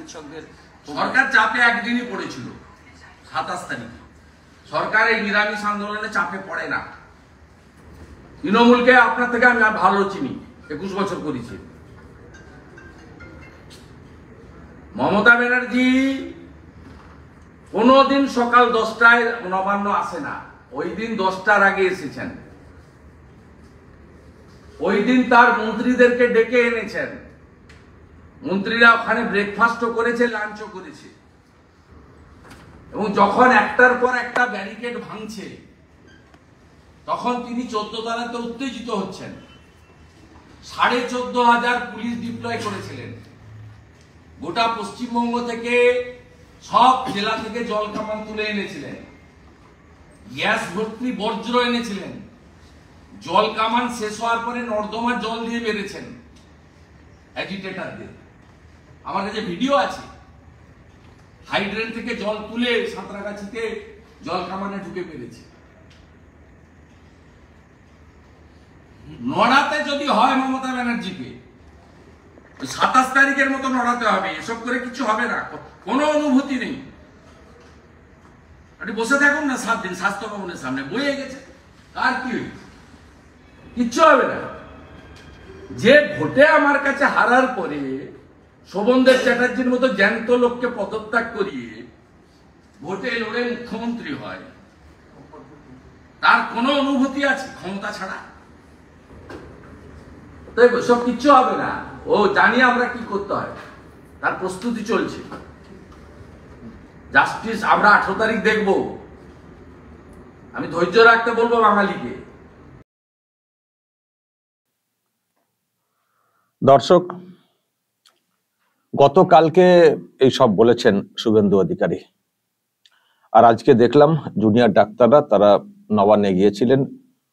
চিকিৎসকদের। সরকার চাপে একদিনই পড়েছিল 27 তারিখে। সরকার এই নিরামিষ আন্দোলনে চাপে পড়ে না। তৃণমূলকে আপনার থেকে আমি ভালো চিনি, 21 বছর করেছি। মমতা ব্যানার্জি কোনদিন সকাল 10টায় নবান্ন আসে না, ওই দিন 10টার আগে এসেছেন। ওই দিন তার মন্ত্রীদেরকে ডেকে এনেছেন, মন্ত্রীরা ওখানে ব্রেকফাস্টও করেছে, লাঞ্চও করেছে। এবং যখন একটার পর একটা ব্যারিকেড ভাঙছে তখন তিনি 14 তলাতে উত্তেজিত হচ্ছেন। 14,500 পুলিশ ডিপ্লয় করেছিলেন। গোটা পশ্চিমবঙ্গ থেকে সব জেলা থেকে জল কামান তুলে এনেছিলেন, গ্যাস ভর্তি বর্জ্য এনেছিলেন। জল কামান শেষ হওয়ার পরে নর্দমার জল দিয়ে বেড়েছেন অ্যাজিটেটরদের। আমার কাছে ভিডিও আছে, হাইড্রেন থেকে জল তুলে সাঁতরাগাছিতে জল কামানে ঢুকে পেরেছে। নড়াতে যদি হয় মমতা ব্যানার্জিকে 27 তারিখের মতো নড়াতে হবে, এসব করে কিছু হবে না, কোনো অনুভূতি নেই। আপনি বসে থাকুন না 7 দিন স্বাস্থ্য ভবনের সামনে, বয়ে গেছে, আর কি কিচ্ছু হবে না। যে ভোটে আমার কাছে হারার পরে শোভনদেব চ্যাটার্জির মতো জ্যান্ত লোককে পদত্যাগ করিয়ে ভোটে লড়ে মুখ্যমন্ত্রী হয়, তার কোনো অনুভূতি আছে ক্ষমতা ছাড়া? সব কিচ্ছু হবে না। ও জানি আমরা কি করতে হয়, তার প্রস্তুতি চলছে। জাস্টিস আমরা 18 তারিখ দেখব। আমি ধৈর্য রাখতে বলবো বাঙালিকে। দর্শক, গতকালকে এই সব বলেছেন শুভেন্দু অধিকারী, আর আজকে দেখলাম জুনিয়র ডাক্তাররা তারা নবান্নে গিয়েছিলেন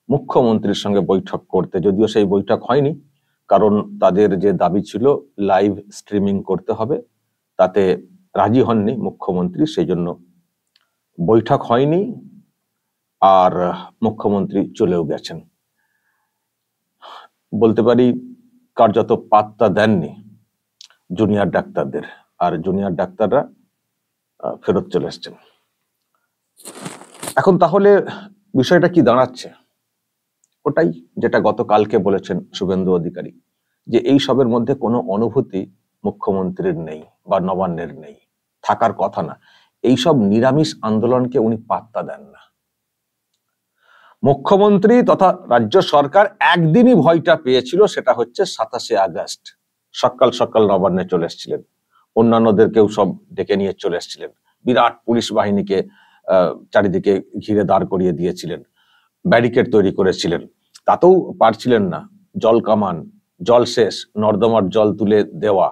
মুখ্যমন্ত্রীর সঙ্গে বৈঠক করতে। যদিও সেই বৈঠক হয়নি, কারণ তাদের যে দাবি ছিল লাইভ স্ট্রিমিং করতে হবে, তাতে রাজি হননি মুখ্যমন্ত্রী, সেই জন্য বৈঠক হয়নি আর মুখ্যমন্ত্রী চলেও গেছেন। বলতে পারি কার্যত পাত্তা দেননি জুনিয়র ডাক্তারদের, আর জুনিয়র ডাক্তাররা ফেরত চলে এসছেন। এখন তাহলে বিষয়টা কি দাঁড়াচ্ছে? ওটাই যেটা গতকালকে বলেছেন শুভেন্দু অধিকারী, যে এই সবের মধ্যে কোনো অনুভূতি মুখ্যমন্ত্রীর নেই বা নবান্নের নেই, থাকার কথা না। এইসব নিরামিষ আন্দোলনকে উনি পাত্তা দেন না। মুখ্যমন্ত্রী তথা রাজ্য সরকার একদিনই ভয়টা পেয়েছিল, সেটা হচ্ছে 27শে আগস্ট। সকাল সকাল নবান্নে চলে এসেছিলেন, অন্যান্যদেরকেও সব ডেকে নিয়ে চলে এসেছিলেন, বিরাট পুলিশ বাহিনীকে চারিদিকে ঘিরে দাঁড় করিয়ে দিয়েছিলেন, ব্যারিকেড তৈরি করেছিলেন, তাতেও পারছিলেন না। জল কামান, জল শেষ, নর্দমার জল তুলে দেওয়া,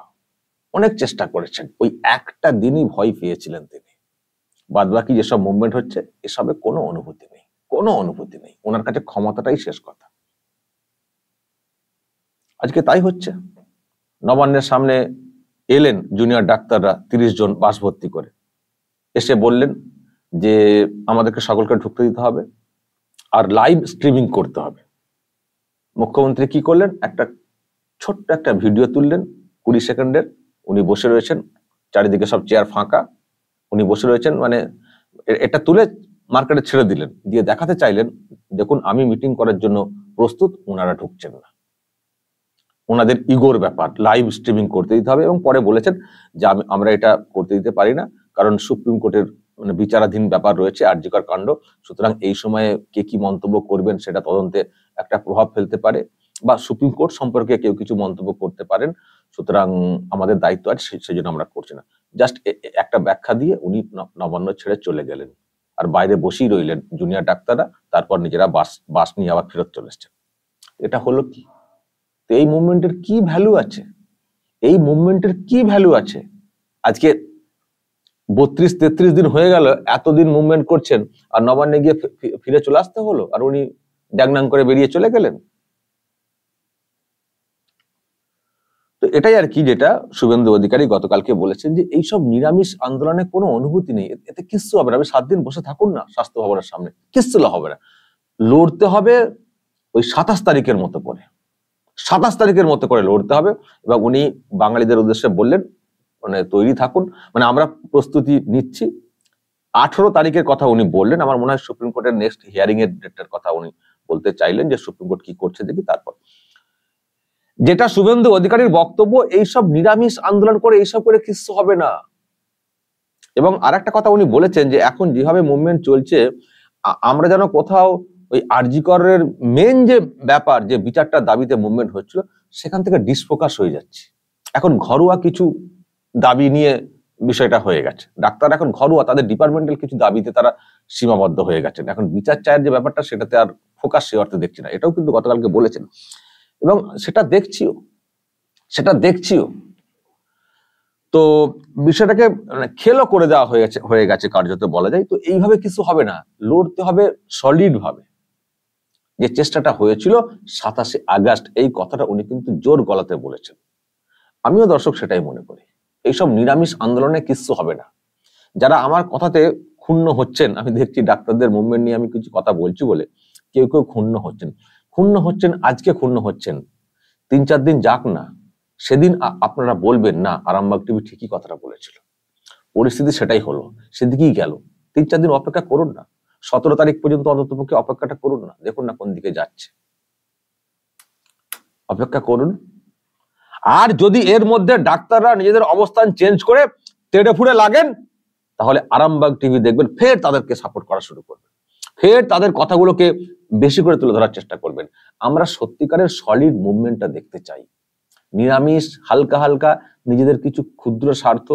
অনেক চেষ্টা করেছেন। ওই একটা দিনই ভয় পেয়েছিলেন তিনি। বাদ বাকি যেসব মুভমেন্ট হচ্ছে এসবে কোনো অনুভূতি নেই, কোনো অনুভূতি নেই। ওনার কাছে ক্ষমতাটাই শেষ কথা। আজকে তাই হচ্ছে। নবান্নের সামনে এলেন জুনিয়র ডাক্তাররা 30 জন বাস ভর্তি করে, এসে বললেন যে আমাদেরকে সকলকে ঢুকতে দিতে হবে আর লাইভ স্ট্রিমিং করতে হবে। মুখ্যমন্ত্রী কি করলেন? একটা ছোট্ট একটা ভিডিও তুললেন 20 সেকেন্ডের। উনি বসে রয়েছেন, চারিদিকে সব চেয়ার ফাঁকা, উনি বসে রয়েছেন, মানে এটা তুলে মার্কেটে ছেড়ে দিলেন, দিয়ে দেখাতে চাইলেন দেখুন আমি মিটিং করার জন্য প্রস্তুত, ওনারা ঢুকছেন না। ওনাদের ইগোর ব্যাপার, লাইভ স্ট্রিমিং করতে দিতে হবে। এবং পরে বলেছেন যে আমরা এটা করতে দিতে পারি না, কারণ সুপ্রিম কোর্টের মানে বিচারাধীন ব্যাপার রয়েছে, আরজিকর কাণ্ড, সুতরাং এই সময়ে কে কি মন্তব্য করবেন সেটা তদন্তে একটা প্রভাব ফেলতে পারে, বা সুপ্রিম কোর্ট সম্পর্কে কেউ কিছু মন্তব্য করতে পারেন, সুতরাং আমাদের দায়িত্ব আছে, সেই জন্য আমরা করছি না। জাস্ট একটা ব্যাখ্যা দিয়ে উনি নবান্ন ছেড়ে চলে গেলেন, আর বাইরে বসেই রইলেন জুনিয়র ডাক্তাররা। তারপর নিজেরা বাস নিয়ে আবার ফেরত চলে এসছেন। এটা হলো কি? তো এই মুভমেন্টের কি ভ্যালু আছে? এই মুভমেন্টের কি ভ্যালু আছে? আজকে 32-33 দিন হয়ে গেল, এতদিন মুভমেন্ট করছেন, আর নবান্নে গিয়ে ফিরে চলে আসতে হলো, আর উনি ড্যাংনাং করে বেরিয়ে চলে গেলেন। তো এটাই আর কি, যেটা শুভেন্দু অধিকারী গতকালকে বলেছেন, যে এইসব নিরামিষ আন্দোলনে কোনো অনুভূতি নেই, এতে কিচ্ছু হবে না। আমি 7 দিন বসে থাকুন না স্বাস্থ্য ভবনের সামনে, কিচ্ছু হবে না। লড়তে হবে ওই 27 তারিখের মতো করে, 27 তারিখের মতো করে লড়তে হবে। এবং উনি বাঙালিদের উদ্দেশ্যে বললেন মানে তৈরি থাকুন, মানে আমরা প্রস্তুতি নিচ্ছি। 18 তারিখের কথা উনি বললেন, আমার মনে হয় সুপ্রিম কোর্টের নেক্সট হিয়ারিং এর ডেটের কথা উনি বলতে চাইলেন, যে সুপ্রিম কোর্ট কি করছে দেখি। তারপর যেটা শুভেন্দু অধিকারীর বক্তব্য, এইসব নিরামিষ আন্দোলন করে এইসব করে কিছু হবে না। এবং আরেকটা কথা উনি বলেছেন যে এখন যেভাবে মুভমেন্ট চলছে, আমরা যেন কোথাও ওই আরজি করের মেন যে ব্যাপার, যে বিচারটার দাবিতে মুভমেন্ট হচ্ছিল, সেখান থেকে ডিসফোকাস হয়ে যাচ্ছে। এখন ঘরোয়া কিছু দাবি নিয়ে বিষয়টা হয়ে গেছে। ডাক্তার এখন ঘরোয়া তাদের ডিপার্টমেন্টাল কিছু দাবিতে তারা সীমাবদ্ধ হয়ে গেছেন। এখন বিচার চায়ের যে ব্যাপারটা, সেটাতে আর ফোকাস সে অর্থে দেখছি না। এটাও কিন্তু গতকালকে বলেছেন, এবং সেটা দেখছিও। তো বিষয়টাকে খেলো করে দেওয়া হয়ে গেছে কার্যত বলা যায়। তো এইভাবে কিছু হবে না, লড়তে হবে সলিড ভাবে। যে চেষ্টাটা হয়েছিল 27 আগস্ট, এই কথাটা উনি কিন্তু জোর গলাতে বলেছেন। আমিও দর্শক সেটাই মনে করি, এইসব নিরামিষ আন্দোলনে কিছু হবে না। যারা আমার কথাতে ক্ষুণ্ণ হচ্ছেন, আমি দেখছি ডাক্তারদের মুভমেন্ট নিয়ে আমি কিছু কথা বলছি বলে কেউ ক্ষুণ্ণ হচ্ছেন, আজকে ক্ষুণ্ণ হচ্ছেন। 3-4 দিন যাক না, সেদিন আপনারা বলবেন না আরামবাগ টিভি ঠিকই কথাটা বলেছিল। পরিস্থিতি সেটাই হলো, সেদিকেই গেল। 3-4 দিন অপেক্ষা করুন না, 17 তারিখ পর্যন্ত অন্ততপক্ষে অপেক্ষাটা করুন না, দেখুন না কোন দিকে যাচ্ছে, অপেক্ষা করুন। আর যদি এর মধ্যে ডাক্তাররা নিজেদের অবস্থান চেঞ্জ করে তেড়ে ফুড়ে লাগেন, তাহলে আরামবাগ টিভি দেখবেন ফের তাদেরকে সাপোর্ট করা শুরু করবে, ফের তাদের কথাগুলোকে বেশি করে তুলে ধরার চেষ্টা করবেন। আমরা সত্যিকারের সলিড মুভমেন্টটা দেখতে চাই। নিরামিষ হালকা হালকা নিজেদের কিছু ক্ষুদ্র স্বার্থ,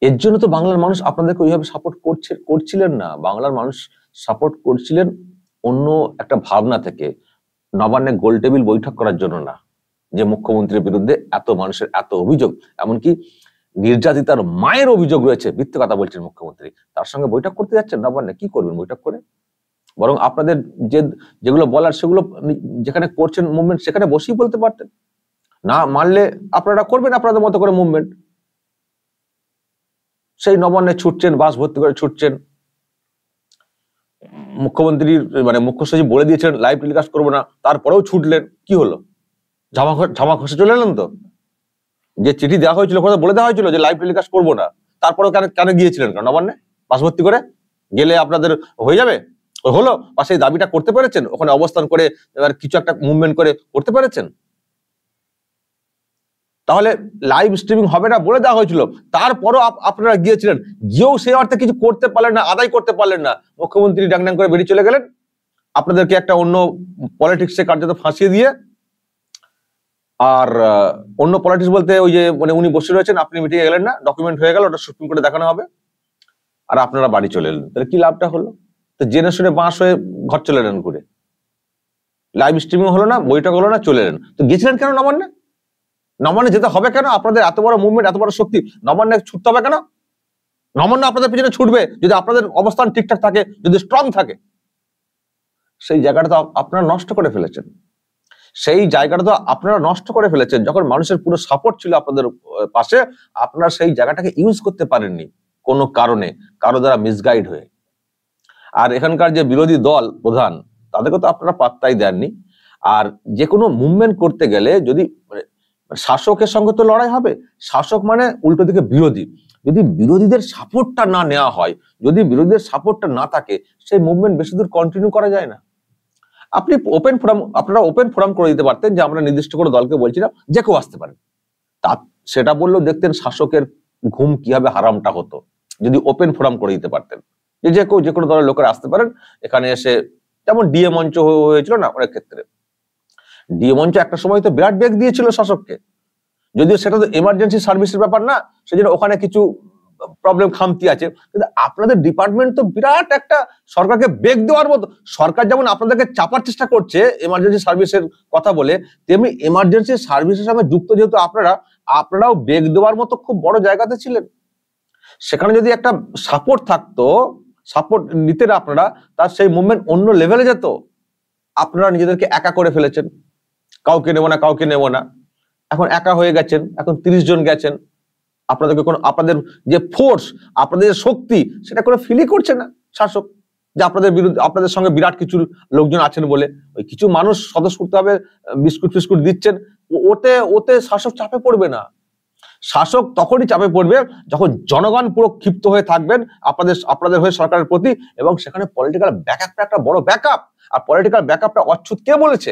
এর জন্য তো বাংলার মানুষ আপনাদেরকে ওইভাবে সাপোর্ট করছিলেন না। বাংলার মানুষ সাপোর্ট করছিলেন অন্য একটা ভাবনা থেকে, নবান্নে গোল টেবিল বৈঠক করার জন্য না, যে মুখ্যমন্ত্রীর বিরুদ্ধে এত মানুষের এত অভিযোগ, এমনকি নির্যাতিতার মায়ের অভিযোগ রয়েছে, মিথ্যে কথা বলছেন মুখ্যমন্ত্রী, তার সঙ্গে বৈঠক করতে যাচ্ছেন নবান্নে। কি করবেন বৈঠক করে? বরং আপনাদের যেগুলো বলার, সেগুলো যেখানে করছেন মুভমেন্ট, সেখানে বসেই বলতে পারতেন। না মানলে আপনারা করবেন আপনাদের মতো করে মুভমেন্ট। সেই নবান্নে ছুটছেন, বাস ভর্তি করে ছুটছেন। মুখ্যমন্ত্রীর মানে মুখ্য সচিব বলে দিয়েছেন লাইভ টেলিকাস্ট করবো না, তারপরেও ছুটলেন। কি হলো? জামা খসে চলে এলেন তো? যে চিঠি দেওয়া হয়েছিল বলে দেওয়া হয়েছিল যে লাইভ টেলিকাস্ট করবো না, তারপরেও কেন গিয়েছিলেন নবান্নে বাস ভর্তি করে? গেলে আপনাদের হয়ে যাবে, হলো, বা সেই দাবিটা করতে পেরেছেন? ওখানে অবস্থান করে এবার কিছু একটা মুভমেন্ট করে করতে পেরেছেন? তাহলে লাইভ স্ট্রিমিং হবে না বলে দেওয়া হয়েছিল, তারপরও আপনারা গিয়েছিলেন, গিয়েও সেই অর্থে কিছু করতে পারলেন না, আদায় করতে পারলেন না। মুখ্যমন্ত্রী ডাং ডাং করে বেরিয়ে চলে গেলেন, আপনাদেরকে একটা অন্য পলিটিক্সে কার্যত ফাঁসিয়ে দিয়ে। আর অন্য পলিটিক্স বলতে ওই যে মানে উনি বসে রয়েছেন, আপনি মিটিংয়ে গেলেন না, ডকুমেন্ট হয়ে গেল, ওটা সুপ্রিম কোর্টে দেখানো হবে, আর আপনারা বাড়ি চলে এলেন। তাহলে কি লাভটা হলো? তো জেনে শুনে বাঁশ হয়ে ঘর চলে এলেন ঘুরে। লাইভ স্ট্রিমিং হলো না, বৈঠক হলো না, চলে এলেন। তো গেছিলেন কেন নবান্নে? নবান্নে যেতে হবে কেন? আপনাদের এত বড় মুভমেন্ট, এত বড় শক্তি, নবান্নে ছুটতে হবে কেন? নবান্ন আপনাদের পিছনে ছুটবে যদি আপনাদের অবস্থান ঠিকঠাক থাকে, যদি স্ট্রং থাকে। সেই জায়গাটা তো আপনারা নষ্ট করে ফেলেছেন। যখন মানুষের পুরো সাপোর্ট ছিল আপনাদের পাশে, আপনারা সেই জায়গাটাকে ইউজ করতে পারেননি কোনো কারণে, কারো দ্বারা মিসগাইড হয়ে। আর এখানকার যে বিরোধী দল প্রধান, তাদেরকে তো আপনারা পাত্তাই দেননি। আর যে কোনো মুভমেন্ট করতে গেলে যদি শাসকের সঙ্গে তো লড়াই হবে, শাসক মানে উল্টো দিকে বিরোধী, যদি বিরোধীদের সাপোর্টটা না নেওয়া হয়, যদি বিরোধীদের সাপোর্টটা না থাকে, সেই মুভমেন্ট বেশি দূর কন্টিনিউ করা যায় না। আপনারা ওপেন ফোরাম করে দিতে পারতেন যে আমরা নির্দিষ্ট করে দলকে বলছি না, যে কেউ আসতে পারেন। সেটা বললেও দেখতেন শাসকের ঘুম কিভাবে হারামটা হতো, যদি ওপেন ফোরাম করে দিতে পারতেন যে কেউ যে কোনো দলের লোকেরা আসতে পারেন এখানে এসে। যেমন ডিএ মঞ্চ হয়েছিল না অনেক ক্ষেত্রে, ডিএ মঞ্চ একটা সময় তো বিরাট বেগ দিয়েছিল শাসককে, যদিও সেটা তো এমার্জেন্সি সার্ভিসের ব্যাপার না, সেজন্য ওখানে কিছু প্রবলেম খামতি আছে, কিন্তু আপনাদের ডিপার্টমেন্ট তো বিরাট একটা সরকারকে বেগ দেওয়ার মতো। সরকার যেমন আপনাদেরকে চাপার চেষ্টা করছে এমার্জেন্সি সার্ভিসের কথা বলে, তেমনি এমার্জেন্সি সার্ভিসের সঙ্গে যুক্ত যেহেতু আপনারাও বেগ দেওয়ার মতো খুব বড় জায়গাতে ছিলেন। সেখানে যদি একটা সাপোর্ট থাকতো, সাপোর্ট নিতেন আপনারা, তার সেই মুভমেন্ট অন্য লেভেলে যেত। আপনারা নিজেদেরকে একা করে ফেলেছেন, কাউকে নেব না, এখন একা হয়ে গেছেন, এখন 30 জন গেছেন। আপনাদের যে ফোর্স, আপনাদের যে শক্তি, সেটা কোনো ফিলই করছে না শাসক, যে আপনাদের বিরুদ্ধে আপনাদের সঙ্গে বিরাট কিছু লোকজন আছেন বলে। ওই কিছু মানুষ স্বতঃস্ফূর্তভাবে বিস্কুট ফিস্কুট দিচ্ছেন, ওতে শাসক চাপে পড়বে না। শাসক তখনই চাপে পড়বে যখন জনগণ পুরো ক্ষিপ্ত হয়ে থাকবেন আপনাদের হয়ে সরকারের প্রতি, এবং সেখানে পলিটিক্যাল ব্যাকআপটা একটা বড় ব্যাকআপ। আর পলিটিক্যাল ব্যাকআপটা অচ্যুত কে বলেছে?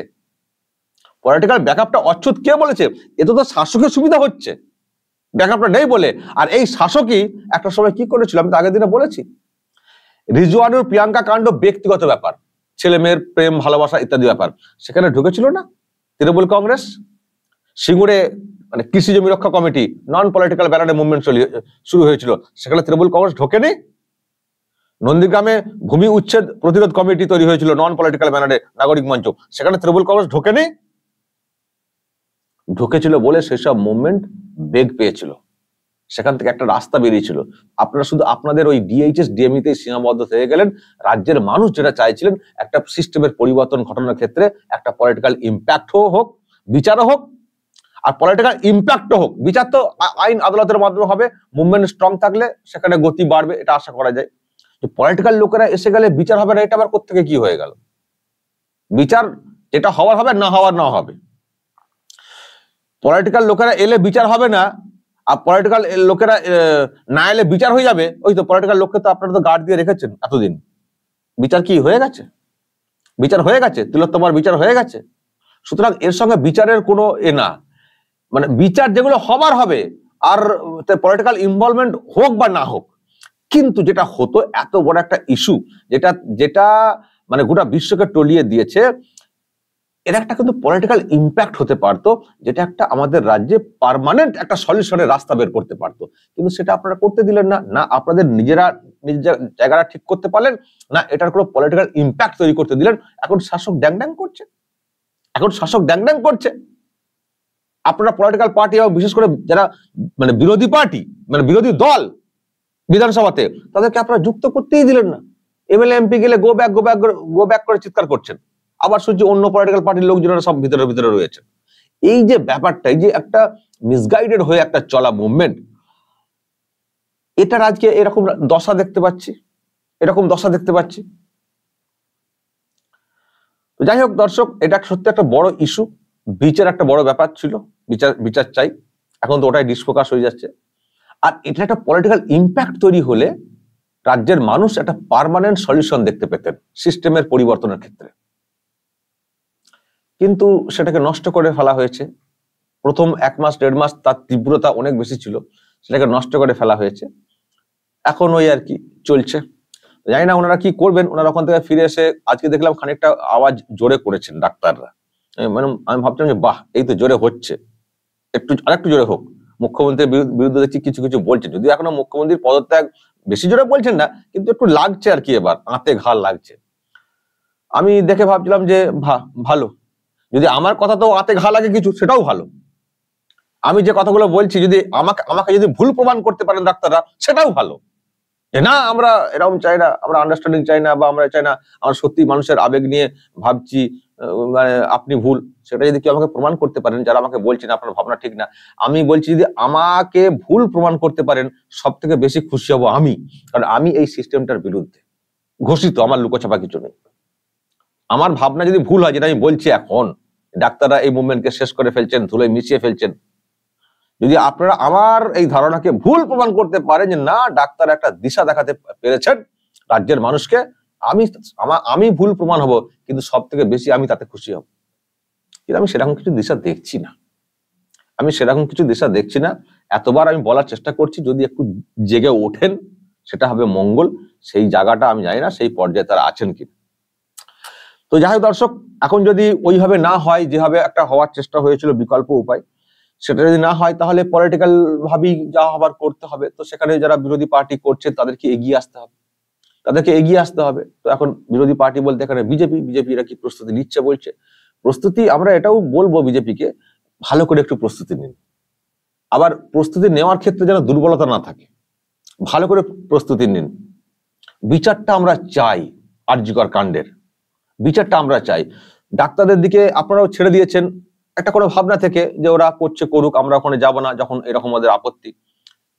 পলিটিক্যাল ব্যাকআপটা অচ্যুত কে বলেছে? এতে তো শাসকের সুবিধা হচ্ছে, ব্যাকআপটা নেই বলে। আর এই শাসকই একটা সময় কি করেছিল, আমি তো আগের দিনে বলেছি, রিজওয়ানুর প্রিয়াঙ্কা কাণ্ড ব্যক্তিগত ব্যাপার, ছেলে মেয়ের প্রেম ভালোবাসা ইত্যাদি ব্যাপার, সেখানে ঢুকেছিল না তৃণমূল কংগ্রেস। সিঙ্গুরে মানে কৃষি জমি রক্ষা কমিটি, নন পলিটিক্যাল ব্যানারে মুভমেন্ট শুরু হয়েছিল, সেখানে তৃণমূল কংগ্রেস ঢোকেনি। নন্দীগ্রামে ভূমি উচ্ছেদ প্রতিরোধ কমিটি তৈরি হয়েছিল নন পলিটিক্যাল ব্যানারে, নাগরিক মঞ্চ, সেখানে তৃণমূল কংগ্রেস ঢোকেনি। ঢুকেছিল বলে সেসব মুভমেন্ট বেগ পেয়েছিল, সেখান থেকে একটা রাস্তা বেরিয়েছিল। আপনারা শুধু আপনাদের ওই ডিএইচএস ডিএমইতে সীমাবদ্ধ থেকে গেলেন। রাজ্যের মানুষ যেটা চাইছিলেন, একটা সিস্টেমের পরিবর্তন ঘটানোর ক্ষেত্রে একটা পলিটিক্যাল ইম্প্যাক্টও হোক, বিচারও হোক। আর পলিটিক্যাল ইম্প্যাক্টও হোক, বিচার তো আইন আদালতের মাধ্যমে হবে, মুভমেন্ট স্ট্রং থাকলে সেখানে গতি বাড়বে, এটা আশা করা যায়। পলিটিক্যাল লোকেরা এসে গেলে বিচার হবে না, এটা আবার কোত্থেকে কি হয়ে গেল? বিচার যেটা হওয়ার হবে, না হওয়ার না হবে। পলিটিক্যাল লোকেরা এলে বিচার হবে না, আর পলিটিক্যাল লোকেরা না এলে বিচার হয়ে যাবে। ওই তো পলিটিক্যাল লোককে তো আপনারা তো গার্ড দিয়ে রেখেছেন এতদিন। বিচার কি হয়ে গেছে? বিচার হয়ে গেছে, তিলোত্তমার বিচার হয়ে গেছে। সুতরাং এর সঙ্গে বিচারের কোনো না, মানে বিচার যেগুলো হবার হবে, আর পলিটিক্যাল ইনভলভমেন্ট হোক বা না হোক। কিন্তু যেটা হতো, এত বড় একটা ইস্যু যেটা মানে গোটা বিশ্বকে টলিয়ে দিয়েছে, এর একটা কিন্তু পলিটিক্যাল ইম্প্যাক্ট হতে পারতো, যেটা একটা আমাদের রাজ্যে পার্মানেন্ট একটা সলিউশনের রাস্তা বের করতে পারতো। কিন্তু সেটা আপনারা করতে দিলেন না। না আপনাদের নিজেরা নিজের জায়গাটা ঠিক করতে পারলেন, না এটার কোনো পলিটিক্যাল ইম্প্যাক্ট তৈরি করতে দিলেন। এখন শাসক ড্যাং ড্যাং করছে। আপনারা পলিটিক্যাল পার্টি এবং বিশেষ করে যারা মানে বিরোধী পার্টি, মানে বিরোধী দল বিধানসভাতে, তাদেরকে আপনারা যুক্ত করতেই দিলেন না। এমএলএ এমপি গেলে গো ব্যাক করে চিৎকার করছেন। আবার শুনছি অন্য পলিটিক্যাল পার্টির লোকজনেরা সব ভিতরে রয়েছে। এই যে ব্যাপারটা, এই যে একটা মিসগাইডেড হয়ে একটা চলা মুভমেন্ট, এটার আজকে এরকম দশা দেখতে পাচ্ছি। যাই হোক দর্শক, এটা সত্যি একটা বড় ইস্যু, বিচার একটা বড় ব্যাপার ছিল, বিচার চাই। এখন তো ওটাই ডিসফোকাস হয়ে যাচ্ছে। আর এটা একটা পলিটিক্যাল ইম্প্যাক্ট তৈরি হলে রাজ্যের মানুষ একটা পার্মানেন্ট সলিউশন দেখতে পেতেন সিস্টেমের পরিবর্তনের ক্ষেত্রে। কিন্তু সেটাকে নষ্ট করে ফেলা হয়েছে। প্রথম 1 মাস 1.5 মাস তার তীব্রতা অনেক বেশি ছিল, সেটাকে নষ্ট করে ফেলা হয়েছে। এখন ওই আর কি চলছে, জানি না ওনারা কি করবেন। ওনারা ওখান থেকে ফিরে এসে আজকে দেখলাম খানিকটা আওয়াজ জোরে করেছেন ডাক্তাররা। মানে আমি ভাবছিলাম যে বাহ, এই তো জোরে হচ্ছে, আরেকটু জোরে হোক। মুখ্যমন্ত্রীর বিরুদ্ধে দেখছি কিছু বলছেন, যদি এখনো মুখ্যমন্ত্রীর পদত্যাগ বেশি জোরে বলছেন না, কিন্তু একটু লাগছে আর কি, এবার আঁতে ঘা লাগছে। আমি দেখে ভাবছিলাম যে ভালো, যদি আমার কথা তো আঁতে ঘা লাগে কিছু, সেটাও ভালো। আমি যে কথাগুলো বলছি যদি আমাকে যদি ভুল প্রমাণ করতে পারেন ডাক্তাররা, সেটাও ভালো। না আমরা এরকম চাই না, আমরা আন্ডারস্ট্যান্ডিং চাই না, বা আমরা চাই না, আমরা সত্যি মানুষের আবেগ নিয়ে ভাবছি, মানে আপনি ভুল, সেটা যদি কেউ আমাকে প্রমাণ করতে পারেন, যারা আমাকে বলছেন আপনার ভাবনা ঠিক না, আমি বলছি যদি আমাকে ভুল প্রমাণ করতে পারেন, সব থেকে বেশি খুশি হব আমি। কারণ আমি এই সিস্টেমটার বিরুদ্ধে ঘোষিত, আমার লুকোছাপা কিছু নেই। আমার ভাবনা যদি ভুল হয়, যেটা আমি বলছি এখন, ডাক্তাররা এই মুভমেন্টকে শেষ করে ফেলছেন, ধুলোয় মিশিয়ে ফেলছেন, যদি আপনারা আমার এই ধারণাকে ভুল প্রমাণ করতে পারেন যে না ডাক্তার একটা দিশা দেখাতে পেরেছেন রাজ্যের মানুষকে, আমি ভুল প্রমাণ হব, কিন্তু সব থেকে বেশি আমি তাতে খুশি হব। কিন্তু আমি সেরকম কিছু দিশা দেখছি না। এতবার আমি বলার চেষ্টা করছি, যদি একটু জেগে ওঠেন সেটা হবে মঙ্গল। সেই জায়গাটা আমি জানি না সেই পর্যায়ে তারা আছেন কি। তো যাই হোক দর্শক, এখন যদি ওইভাবে না হয়, যেভাবে একটা হওয়ার চেষ্টা হয়েছিল বিকল্প উপায়, সেটা যদি না হয়, তাহলে পলিটিক্যাল ভাবেই যা হবার করতে হবে। তো সেখানে যারা বিরোধী পার্টি করছে তাদেরকে এগিয়ে আসতে হবে। তো এখন বিরোধী পার্টি বলতে এখানে বিজেপি এরা কি প্রস্তুতি নিচ্ছে বলছে। প্রস্তুতি, আমরা এটাও বলবো বিজেপিকে, ভালো করে একটু প্রস্তুতি নিন। আবার প্রস্তুতি নেওয়ার ক্ষেত্রে যেন দুর্বলতা না থাকে, ভালো করে প্রস্তুতি নিন। বিচারটা আমরা চাই, আরজিকর কাণ্ডের বিচারটা আমরা চাই। ডাক্তারদের দিকে আপনারাও ছেড়ে দিয়েছেন একটা কোনো ভাবনা থেকে, যে ওরা করছে করুক, আমরা ওখানে যাব না যখন এরকম ওদের আপত্তি।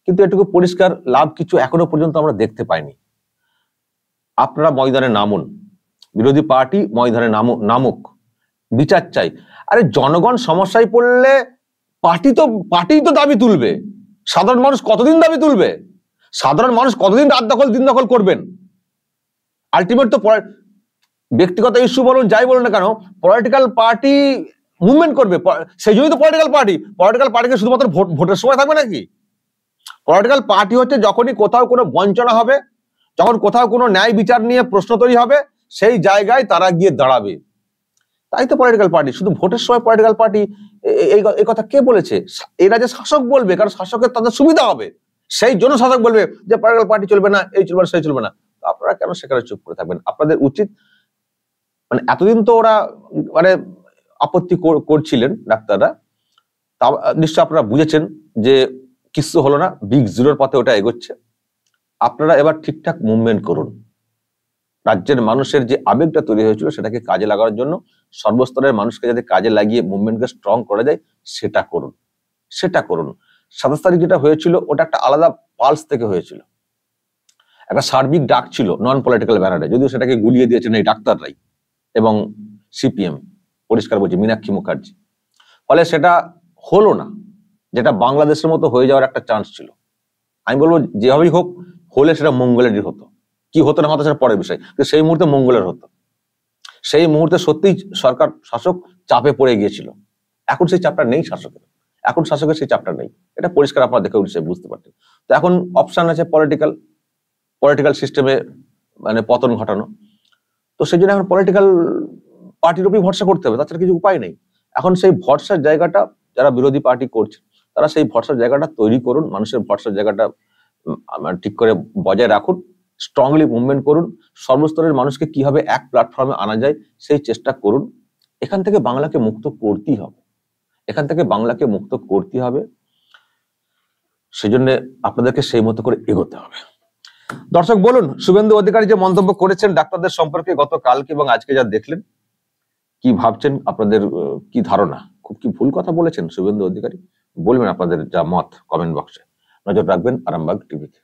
কিন্তু এটুকু পরিষ্কার, লাভ কিছু এখনো পর্যন্ত আমরা দেখতে পাইনি। আপনারা ময়দানে নামুন, বিরোধী পার্টি ময়দানে নামুক, বিচার চাই। আরে জনগণ সমস্যায় পড়লে পার্টি তো দাবি তুলবে, সাধারণ মানুষ কতদিন দাবি তুলবে? সাধারণ মানুষ কতদিন রাত দখল দিন দখল করবেন? আলটিমেট তো ব্যক্তিগত ইস্যু বলুন, যাই বলুন না কেন, পলিটিক্যাল পার্টি মুভমেন্ট করবে। সেই জন্যই তো পলিটিক্যাল পার্টিকে শুধুমাত্র ভোটের সময় থাকবে নাকি? পলিটিক্যাল পার্টি হচ্ছে যখনই কোথাও কোনো বঞ্চনা হবে, যখন কোথাও কোনো ন্যায় বিচার নিয়ে প্রশ্ন তৈরি হবে, সেই জায়গায় তারা গিয়ে দাঁড়াবে। তাই তো পলিটিক্যাল পার্টি। শুধু ভোটের সময় পলিটিক্যাল পার্টি এই কথা কে বলেছে? এরা যে শাসক বলবে, কারণ শাসকের তাদের সুবিধা হবে, সেই জন্য শাসক বলবে যে পলিটিক্যাল পার্টি চলবে না, এই চলবে না, সেই চলবে না। আপনারা কেন সেখানে চুপ করে থাকবেন? আপনাদের উচিত, মানে এতদিন তো ওরা মানে আপত্তি করছিলেন ডাক্তাররা, তা নিশ্চয় আপনারা বুঝেছেন যে কিছু হলো না, বিগ জিরোর পথে ওটা এগোচ্ছে। আপনারা এবার ঠিকঠাক মুভমেন্ট করুন। রাজ্যের মানুষের যে আবেগটা তৈরি হয়েছিল সেটাকে কাজে লাগানোর জন্য সর্বস্তরের মানুষকে যাতে কাজে লাগিয়ে মুভমেন্টকে স্ট্রং করা যায় সেটা করুন। 27 তারিখ যেটা হয়েছিল ওটা একটা আলাদা পালস থেকে হয়েছিল, একটা সার্বিক ডাক ছিল নন পলিটিক্যাল ব্যানারে, যদিও সেটাকে গুলিয়ে দিয়েছেন এই ডাক্তাররাই এবং সিপিএম, পরিষ্কার বলছি মীনাক্ষী মুখার্জি। ফলে সেটা হলো না, যেটা বাংলাদেশের মতো হয়ে যাওয়ার একটা চান্স ছিল। আমি বলবো যেভাবেই হোক হলে সেটা মঙ্গলেরই হতো, কি হতো না হতো সেটা পরের বিষয়, কিন্তু সেই মুহূর্তে মঙ্গলের হতো। সেই মুহূর্তে সত্যিই সরকার শাসক চাপে পড়ে গিয়েছিল। এখন সেই চাপটা নেই শাসকের, এখন শাসকের সেই চাপটা নেই, এটা পরিষ্কার আপনারা দেখে নিশ্চয়ই বুঝতে পারছেন। তো এখন অপশন আছে পলিটিক্যাল সিস্টেমে মানে পতন ঘটানো। তো সেই জন্য এখন পলিটিক্যাল পার্টির উপরই ভরসা করতে হবে, তাছাড়া কিছু উপায় নেই। এখন সেই ভরসার জায়গাটা যারা বিরোধী পার্টি করছে তারা সেই ভরসার জায়গাটা তৈরি করুন, মানুষের ভরসার জায়গাটা ঠিক করে বজায় রাখুন, স্ট্রংলি মুভমেন্ট করুন, সর্বস্তরের মানুষকে কিভাবে এক প্ল্যাটফর্মে আনা যায় সেই চেষ্টা করুন। এখান থেকে বাংলাকে মুক্ত করতেই হবে, সেজন্য আপনাদেরকে সেই মতো করে এগোতে হবে। দর্শক বলুন, শুভেন্দু অধিকারী যে মন্তব্য করেছেন ডাক্তারদের সম্পর্কে গতকালকে এবং আজকে যা দেখলেন, কি ভাবছেন? আপনাদের কি ধারণা? খুব কি ভুল কথা বলেছেন শুভেন্দু অধিকারী? বলবেন আপনাদের যা মত কমেন্ট বক্সে। নজর রাখবেন আরামবাগ টিভিতে।